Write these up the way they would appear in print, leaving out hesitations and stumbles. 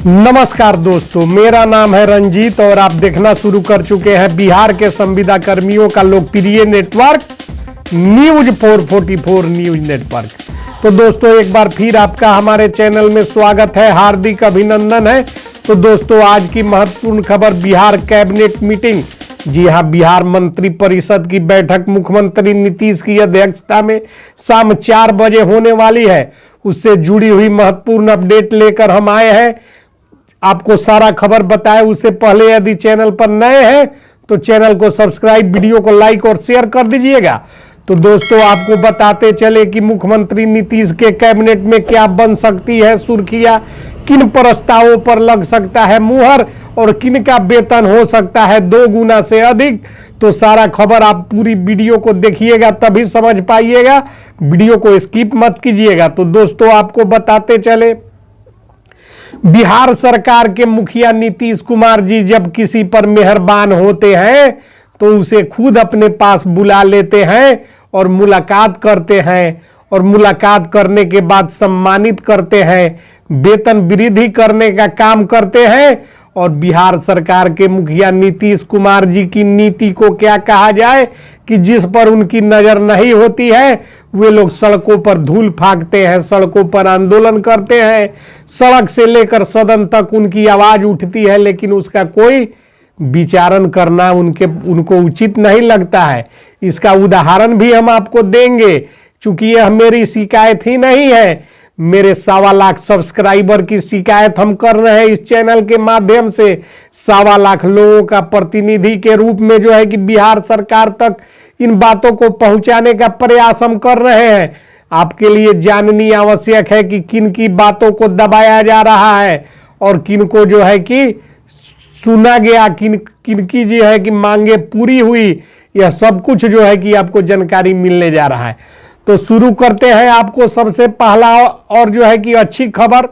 नमस्कार दोस्तों, मेरा नाम है रंजीत और आप देखना शुरू कर चुके हैं बिहार के संविदा कर्मियों का लोकप्रिय नेटवर्क न्यूज 444 न्यूज नेटवर्क। तो दोस्तों एक बार फिर आपका हमारे चैनल में स्वागत है, हार्दिक अभिनंदन है। तो दोस्तों आज की महत्वपूर्ण खबर, बिहार कैबिनेट मीटिंग। जी हां, बिहार मंत्री परिषद की बैठक मुख्यमंत्री नीतीश की अध्यक्षता में शाम 4 बजे होने वाली है। उससे जुड़ी हुई महत्वपूर्ण अपडेट लेकर हम आए हैं, आपको सारा खबर बताए। उससे पहले यदि चैनल पर नए हैं तो चैनल को सब्सक्राइब, वीडियो को लाइक और शेयर कर दीजिएगा। तो दोस्तों आपको बताते चले कि मुख्यमंत्री नीतीश के कैबिनेट में क्या बन सकती है सुर्खियां, किन प्रस्तावों पर लग सकता है मुहर और किन का वेतन हो सकता है 2 गुना से अधिक। तो सारा खबर आप पूरी वीडियो को देखिएगा तभी समझ पाइएगा, वीडियो को स्किप मत कीजिएगा। तो दोस्तों आपको बताते चले, बिहार सरकार के मुखिया नीतीश कुमार जी जब किसी पर मेहरबान होते हैं तो उसे खुद अपने पास बुला लेते हैं और मुलाकात करते हैं, और मुलाकात करने के बाद सम्मानित करते हैं, वेतन वृद्धि करने का काम करते हैं। और बिहार सरकार के मुखिया नीतीश कुमार जी की नीति को क्या कहा जाए कि जिस पर उनकी नजर नहीं होती है वे लोग सड़कों पर धूल फांकते हैं, सड़कों पर आंदोलन करते हैं, सड़क से लेकर सदन तक उनकी आवाज उठती है, लेकिन उसका कोई विचारण करना उनको उचित नहीं लगता है। इसका उदाहरण भी हम आपको देंगे, चूंकि यह मेरी शिकायत ही नहीं है, मेरे 1.25 लाख सब्सक्राइबर की शिकायत हम कर रहे हैं इस चैनल के माध्यम से। 1.25 लाख लोगों का प्रतिनिधि के रूप में जो है कि बिहार सरकार तक इन बातों को पहुंचाने का प्रयास हम कर रहे हैं। आपके लिए जाननी आवश्यक है कि किन की बातों को दबाया जा रहा है और किन को जो है कि सुना गया, किन की जो है कि मांगे पूरी हुई, यह सब कुछ जो है कि आपको जानकारी मिलने जा रहा है। तो शुरू करते हैं। आपको सबसे पहला और जो है कि अच्छी खबर,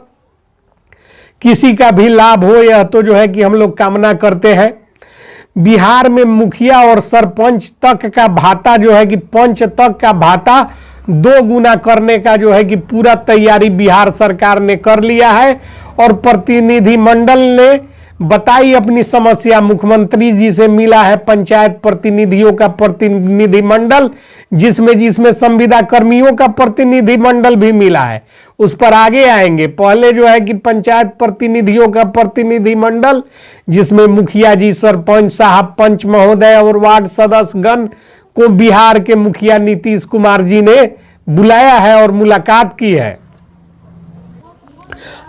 किसी का भी लाभ हो यह तो जो है कि हम लोग कामना करते हैं। बिहार में मुखिया और सरपंच तक का भाता जो है कि पंच तक का भाता 2 गुना करने का जो है कि पूरा तैयारी बिहार सरकार ने कर लिया है। और प्रतिनिधि मंडल ने बताई अपनी समस्या, मुख्यमंत्री जी से मिला है पंचायत प्रतिनिधियों का प्रतिनिधि मंडल, जिसमें संविदा कर्मियों का प्रतिनिधि मंडल भी मिला है। उस पर आगे आएंगे। पहले जो है कि पंचायत प्रतिनिधियों का प्रतिनिधि मंडल, जिसमें मुखिया जी, सरपंच साहब, पंच महोदय और वार्ड सदस्यगण को बिहार के मुखिया नीतीश कुमार जी ने बुलाया है और मुलाकात की है।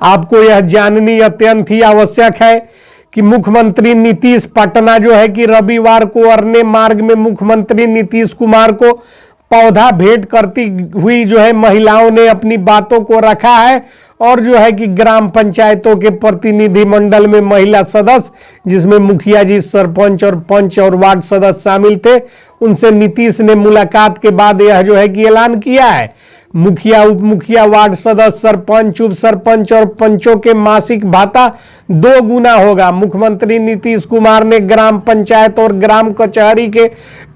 आपको यह जाननी अत्यंत ही आवश्यक है कि मुख्यमंत्री नीतीश पटना जो है कि रविवार को अरने मार्ग में मुख्यमंत्री नीतीश कुमार को पौधा भेंट करती हुई जो है महिलाओं ने अपनी बातों को रखा है। और जो है कि ग्राम पंचायतों के प्रतिनिधि मंडल में महिला सदस्य, जिसमें मुखिया जी, सरपंच और पंच और वार्ड सदस्य शामिल थे, उनसे नीतीश ने मुलाकात के बाद यह जो है कि ऐलान किया है। मुखिया, उप मुखिया, वार्ड सदस्य, सरपंच, उप सरपंच और पंचों के मासिक भाता 2 गुना होगा। मुख्यमंत्री नीतीश कुमार ने ग्राम पंचायत और ग्राम कचहरी के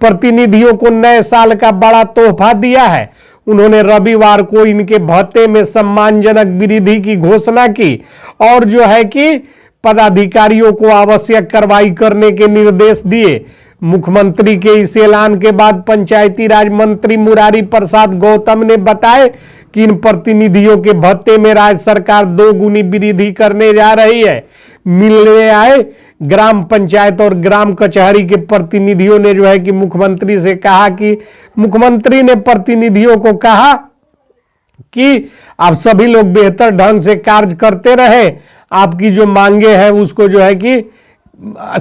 प्रतिनिधियों को नए साल का बड़ा तोहफा दिया है। उन्होंने रविवार को इनके भत्ते में सम्मानजनक वृद्धि की घोषणा की और जो है कि पदाधिकारियों को आवश्यक कार्रवाई करने के निर्देश दिए। मुख्यमंत्री के इस ऐलान के बाद पंचायती राज मंत्री मुरारी प्रसाद गौतम ने बताया कि इन प्रतिनिधियों के भत्ते में राज्य सरकार 2 गुनी वृद्धि करने जा रही है। मिलने आए ग्राम पंचायत और ग्राम कचहरी के प्रतिनिधियों ने जो है कि मुख्यमंत्री से कहा कि मुख्यमंत्री ने प्रतिनिधियों को कहा कि आप सभी लोग बेहतर ढंग से कार्य करते रहे, आपकी जो मांगे हैं उसको जो है कि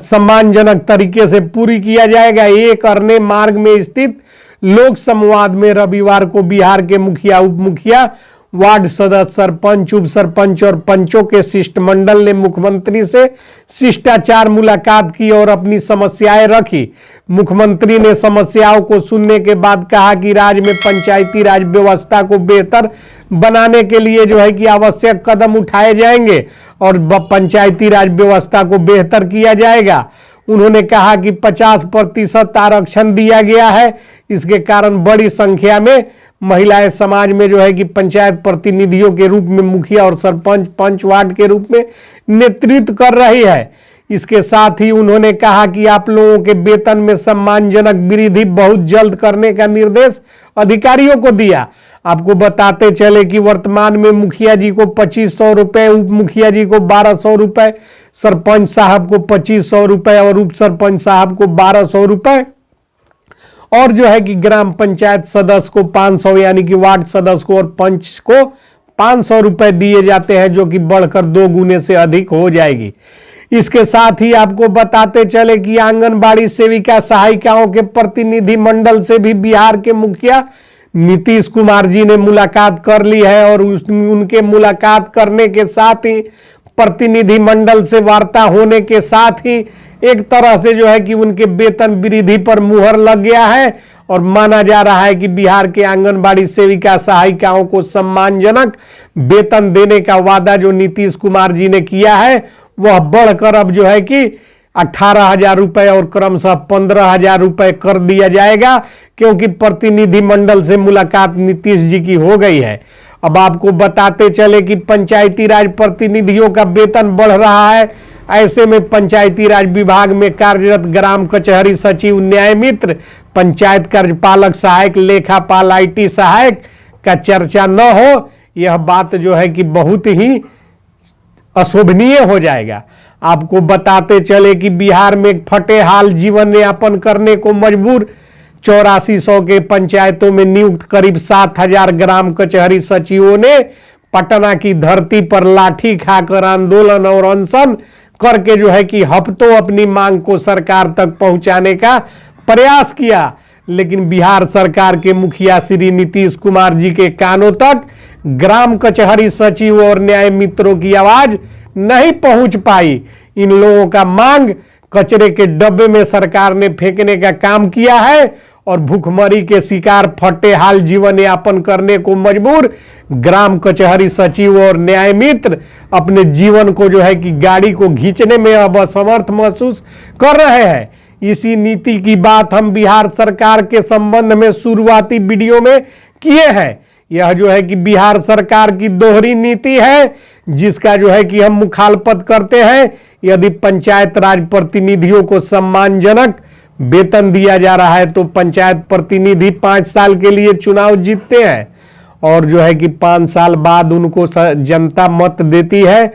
सम्मानजनक तरीके से पूरी किया जाएगा। एक अरने मार्ग में स्थित लोक संवाद में रविवार को बिहार के मुखिया, उप मुखिया, वार्ड सदस्य, सरपंच, उप सरपंच और पंचों के शिष्टमंडल ने मुख्यमंत्री से शिष्टाचार मुलाकात की और अपनी समस्याएं रखी। मुख्यमंत्री ने समस्याओं को सुनने के बाद कहा कि राज्य में पंचायती राज व्यवस्था को बेहतर बनाने के लिए जो है कि आवश्यक कदम उठाए जाएंगे और पंचायती राज व्यवस्था को बेहतर किया जाएगा। उन्होंने कहा कि 50% आरक्षण दिया गया है, इसके कारण बड़ी संख्या में महिलाएं समाज में जो है कि पंचायत प्रतिनिधियों के रूप में मुखिया और सरपंच, पंच, वार्ड के रूप में नेतृत्व कर रही है। इसके साथ ही उन्होंने कहा कि आप लोगों के वेतन में सम्मानजनक वृद्धि बहुत जल्द करने का निर्देश अधिकारियों को दिया। आपको बताते चले कि वर्तमान में मुखिया जी को 2500 रुपए, उप मुखिया जी को 1200 रुपए, सरपंच साहब को 2500 रुपए और उप सरपंच साहब को 1200 रुपए, और जो है कि ग्राम पंचायत सदस्य को 500, यानी कि वार्ड सदस्य को और पंच को 500 रुपए दिए जाते हैं, जो कि बढ़कर 2 गुने से अधिक हो जाएगी। इसके साथ ही आपको बताते चले कि आंगनबाड़ी सेविका सहायिकाओं के प्रतिनिधि मंडल से भी बिहार के मुखिया नीतीश कुमार जी ने मुलाकात कर ली है, और उनके मुलाकात करने के साथ ही प्रतिनिधि मंडल से वार्ता होने के साथ ही एक तरह से जो है कि उनके वेतन वृद्धि पर मुहर लग गया है, और माना जा रहा है कि बिहार के आंगनबाड़ी सेविका सहायिकाओं को सम्मानजनक वेतन देने का वादा जो नीतीश कुमार जी ने किया है वह बढ़कर अब जो है कि 18,000 रुपए और क्रमशः 15,000 रुपए कर दिया जाएगा, क्योंकि प्रतिनिधि मंडल से मुलाकात नीतीश जी की हो गई है। अब आपको बताते चले कि पंचायती राज प्रतिनिधियों का वेतन बढ़ रहा है। ऐसे में पंचायती राज विभाग में कार्यरत ग्राम कचहरी सचिव, न्याय मित्र, पंचायत कार्यपालक सहायक, लेखापाल, IT सहायक का चर्चा न हो, यह बात जो है कि बहुत ही अशोभनीय हो जाएगा। आपको बताते चले कि बिहार में फटे हाल जीवन यापन करने को मजबूर 8400 के पंचायतों में नियुक्त करीब 7000 ग्राम कचहरी सचिवों ने पटना की धरती पर लाठी खाकर आंदोलन और अनशन करके जो है कि हफ्तों अपनी मांग को सरकार तक पहुंचाने का प्रयास किया, लेकिन बिहार सरकार के मुखिया श्री नीतीश कुमार जी के कानों तक ग्राम कचहरी सचिव और न्याय मित्रों की आवाज नहीं पहुंच पाई। इन लोगों का मांग कचरे के डब्बे में सरकार ने फेंकने का काम किया है, और भूखमरी के शिकार फटे हाल जीवन यापन करने को मजबूर ग्राम कचहरी सचिव और न्याय मित्र अपने जीवन को जो है कि गाड़ी को खींचने में अब असमर्थ महसूस कर रहे हैं। इसी नीति की बात हम बिहार सरकार के संबंध में शुरुआती वीडियो में किए हैं। यह जो है कि बिहार सरकार की दोहरी नीति है, जिसका जो है कि हम मुखालफत करते हैं। यदि पंचायत राज प्रतिनिधियों को सम्मानजनक वेतन दिया जा रहा है तो पंचायत प्रतिनिधि 5 साल के लिए चुनाव जीतते हैं, और जो है कि 5 साल बाद उनको जनता मत देती है,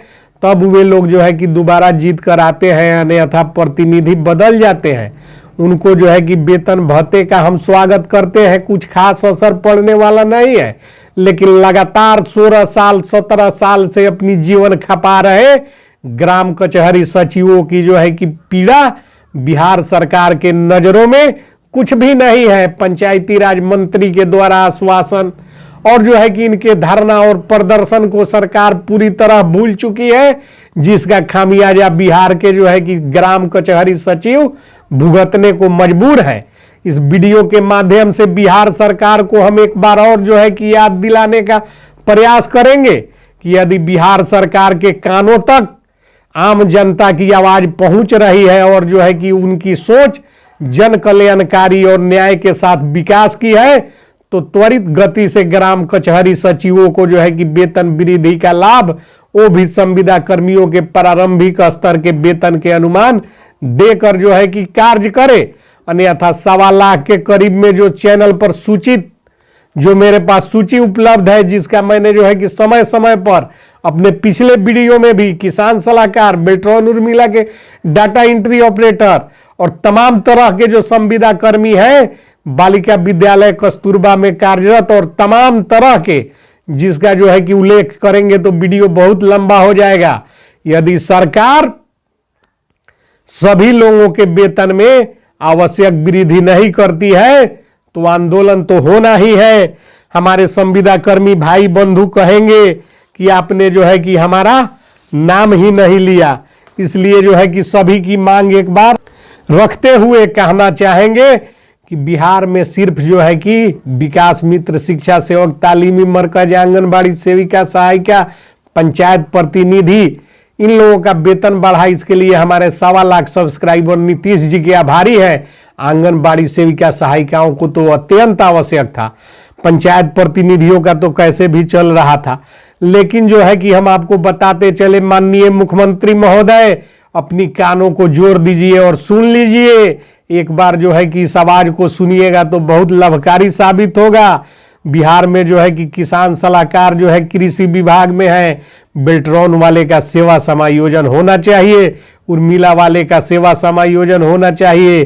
तब वे लोग जो है कि दोबारा जीत कर आते हैं, अन्यथा प्रतिनिधि बदल जाते हैं। उनको जो है कि वेतन भत्ते का हम स्वागत करते हैं, कुछ खास असर पड़ने वाला नहीं है, लेकिन लगातार 16 साल 17 साल से अपनी जीवन खपा रहे ग्राम कचहरी सचिवों की जो है कि पीड़ा बिहार सरकार के नजरों में कुछ भी नहीं है। पंचायती राज मंत्री के द्वारा आश्वासन और जो है कि इनके धरना और प्रदर्शन को सरकार पूरी तरह भूल चुकी है, जिसका खामियाजा बिहार के जो है कि ग्राम कचहरी सचिव भुगतने को मजबूर है। इस वीडियो के माध्यम से बिहार सरकार को हम एक बार और जो है कि याद दिलाने का प्रयास करेंगे कि यदि बिहार सरकार के कानों तक आम जनता की आवाज पहुंच रही है और जो है कि उनकी सोच जन कल्याणकारी और न्याय के साथ विकास की है, तो त्वरित गति से ग्राम कचहरी सचिवों को जो है कि वेतन वृद्धि का लाभ वो भी संविदा कर्मियों के प्रारंभिक स्तर के वेतन के अनुमान देकर जो है कि कार्य करे। अन्यथा 1.25 लाख के करीब में जो चैनल पर सूचित जो मेरे पास सूची उपलब्ध है, जिसका मैंने जो है कि समय समय पर अपने पिछले वीडियो में भी किसान सलाहकार, बेल्ट्रॉन उर्मिला के डाटा एंट्री ऑपरेटर और तमाम तरह के जो संविदा कर्मी हैं, बालिका विद्यालय कस्तूरबा में कार्यरत और तमाम तरह के, जिसका जो है कि उल्लेख करेंगे तो वीडियो बहुत लंबा हो जाएगा। यदि सरकार सभी लोगों के वेतन में आवश्यक वृद्धि नहीं करती है तो आंदोलन तो होना ही है। हमारे संविदा कर्मी भाई बंधु कहेंगे कि आपने जो है कि हमारा नाम ही नहीं लिया। इसलिए जो है कि सभी की मांग एक बार रखते हुए कहना चाहेंगे कि बिहार में सिर्फ जो है कि विकास मित्र, शिक्षा सेवक, तालीमी मरकज, आंगनबाड़ी सेविका, सहायिका, पंचायत प्रतिनिधि, इन लोगों का वेतन बढ़ा। इसके लिए हमारे 1.25 लाख सब्सक्राइबर नीतीश जी के आभारी हैं। आंगनबाड़ी सेविका सहायिकाओं को तो अत्यंत आवश्यक था, पंचायत प्रतिनिधियों का तो कैसे भी चल रहा था। लेकिन जो है कि हम आपको बताते चले, माननीय मुख्यमंत्री महोदय अपनी कानों को जोड़ दीजिए और सुन लीजिए। एक बार जो है कि इस आवाज को सुनिएगा तो बहुत लाभकारी साबित होगा। बिहार में जो है कि किसान सलाहकार जो है कृषि विभाग में है, बेल्ट्रॉन वाले का सेवा समायोजन होना चाहिए, उर्मिला वाले का सेवा समायोजन होना चाहिए,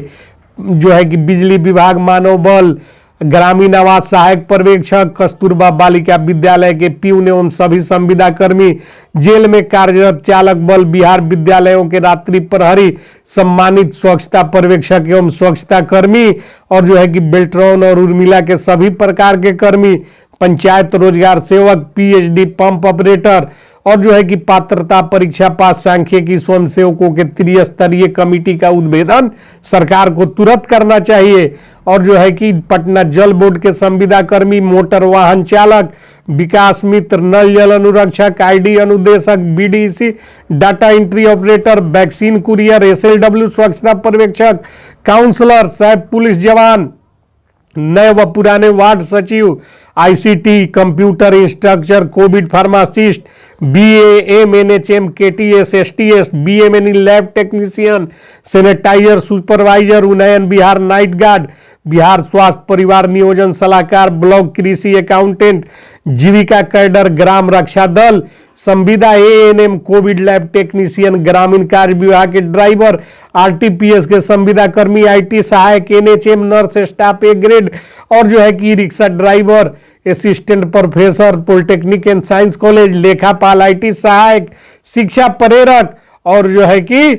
जो है कि बिजली विभाग, मानव बल, ग्रामीण आवास सहायक पर्यवेक्षक, कस्तूरबा बालिका विद्यालय के पीयून एवं सभी संविदा कर्मी, जेल में कार्यरत चालक बल, बिहार विद्यालयों के रात्रि प्रहरी, सम्मानित स्वच्छता पर्यवेक्षक एवं स्वच्छता कर्मी, और जो है कि बेल्ट्रॉन और उर्मिला के सभी प्रकार के कर्मी, पंचायत रोजगार सेवक, पीएचडी पंप ऑपरेटर, और जो है कि पात्रता परीक्षा पास सांख्यिकी स्वयंसेवकों के त्रिस्तरीय कमेटी का उद्भेदन सरकार को तुरंत करना चाहिए। और जो है कि पटना जल बोर्ड के संविदा कर्मी, मोटर वाहन चालक, विकास मित्र, नल जल अनुरक्षक, आईडी अनुदेशक, BDC data entry operator, vaccine courier, SLW स्वच्छता पर्यवेक्षक, काउंसलर, सैप पुलिस जवान, नए व पुराने वार्ड सचिव, ICT, computer instructor, covid pharmacist, BA, MNHM, KTS, STS, BMNE lab technician, sanitiser supervisor, Unnayan Bihar night guard, Bihar स्वास्थ्य परिवार नियोजन सलाहकार, ब्लॉक कृषि अकाउंटेंट, जीविका कैडर, ग्राम रक्षा दल, संविदा एएनएम, कोविड लैब टेक्नीशियन, ग्रामीण कार्य विभाग के ड्राइवर, आरटीपीएस के संविदा कर्मी, आईटी सहायक, NHM nurse staff A grade, और जो है कि rickshaw driver, assistant professor, polytechnic and science college, लेखापाल, आईटी सहायक, शिक्षा प्रेरक, और जो है कि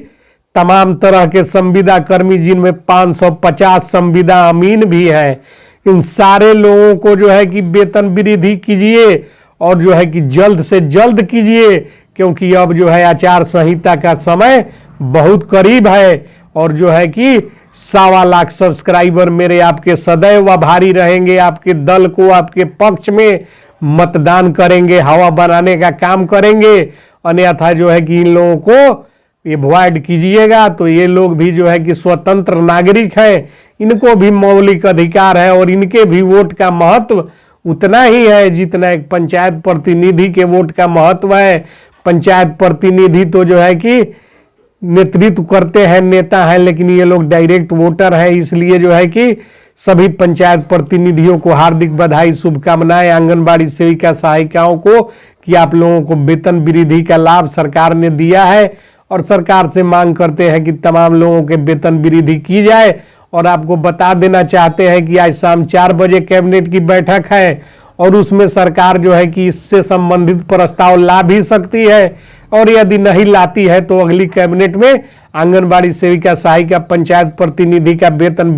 तमाम तरह के संविदा कर्मी, जिनमें 550 संविदा अमीन भी है। इन सारे लोगों को जो है कि वेतन वृद्धि कीजिए और जो है कि जल्द से जल्द कीजिए, क्योंकि अब जो है आचार संहिता का समय बहुत करीब है। और जो है कि 1.25 लाख सब्सक्राइबर मेरे आपके सदैव आभारी रहेंगे, आपके दल को आपके पक्ष में मतदान करेंगे, हवा बनाने का काम करेंगे। अन्यथा जो है कि इन लोगों को अवॉइड कीजिएगा। तो ये लोग भी जो है कि स्वतंत्र नागरिक हैं, इनको भी मौलिक अधिकार है और इनके भी वोट का महत्व उतना ही है जितना एक पंचायत प्रतिनिधि के वोट का महत्व है। पंचायत प्रतिनिधि तो जो है कि नेतृत्व करते हैं, नेता हैं, लेकिन ये लोग डायरेक्ट वोटर हैं। इसलिए जो है कि सभी पंचायत प्रतिनिधियों को हार्दिक बधाई, शुभकामनाएं। आंगनबाड़ी सेविका सहायिकाओं को कि आप लोगों को वेतन वृद्धि का लाभ सरकार ने दिया है और सरकार से मांग करते हैं कि तमाम लोगों के वेतन वृद्धि की जाए। और आपको बता देना चाहते हैं कि आज शाम 4 बजे कैबिनेट की बैठक है और उसमें सरकार जो है कि इससे संबंधित प्रस्ताव ला भी सकती है, और यदि नहीं लाती है तो अगली कैबिनेट में आंगनबाड़ी सेविका सहायिका पंचायत प्रतिनिधि का वेतन